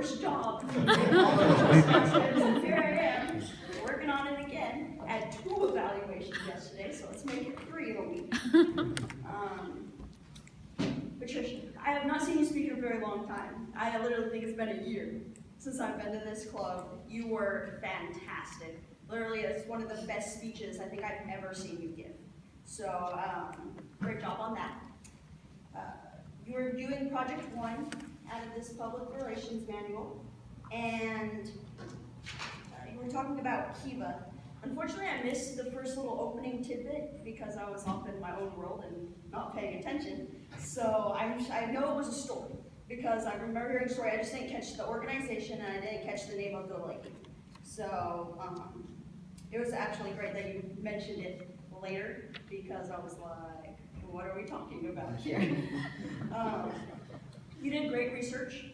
arduous job. And here I am, working on it again. I had 2 evaluations yesterday, so let's make it 3 in a week. Patricia, I have not seen you speak in a very long time. I literally think it's been a year since I've been to this club. You were fantastic. Literally, it's one of the best speeches I think I've ever seen you give. So, great job on that. You were doing project 1 out of this public relations manual, and you were talking about Kiva. Unfortunately, I missed the first little opening tidbit because I was off in my own world and not paying attention. So I know it was a story because I remember hearing a story. I just didn't catch the organization and I didn't catch the name of the lady. So it was actually great that you mentioned it later because I was like, what are we talking about here? You did great research,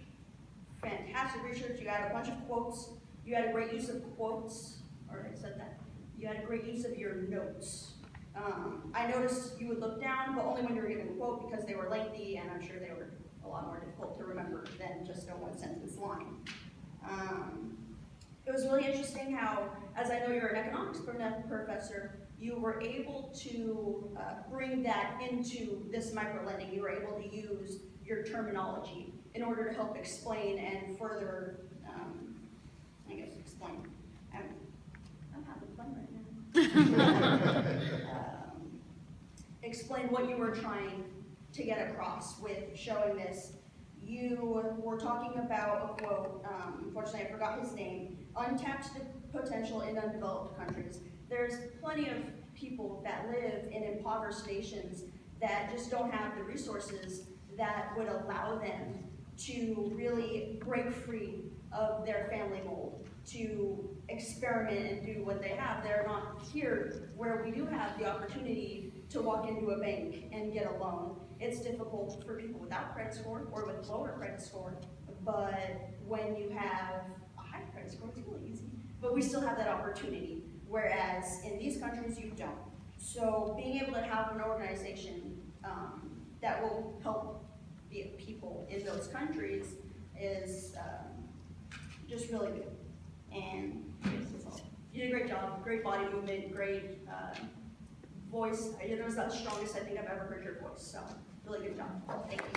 fantastic research. You had a bunch of quotes. You had a great use of quotes. I said that. You had a great use of your notes. I noticed you would look down, but only when you were given a quote because they were lengthy and I'm sure they were a lot more difficult to remember than just a 1-sentence line. It was really interesting how, as I know you're an economics professor, you were able to bring that into this microlending. You were able to use your terminology in order to help explain and further, explain. I'm having fun right now. Explain what you were trying to get across with showing this. You were talking about a quote, unfortunately I forgot his name, untapped potential in undeveloped countries. There's plenty of people that live in impoverished nations that just don't have the resources that would allow them to really break free of their family mold, to experiment and do what they have. They're not here where we do have the opportunity to walk into a bank and get a loan. It's difficult for people without credit score or with lower credit score, but when you have a high credit score, it's really easy. But we still have that opportunity, whereas in these countries you don't. So being able to have an organization that will help the people in those countries is just really good. And you did a great job, great body movement, great voice. It was the strongest I think I've ever heard your voice, so really good job. Thank you.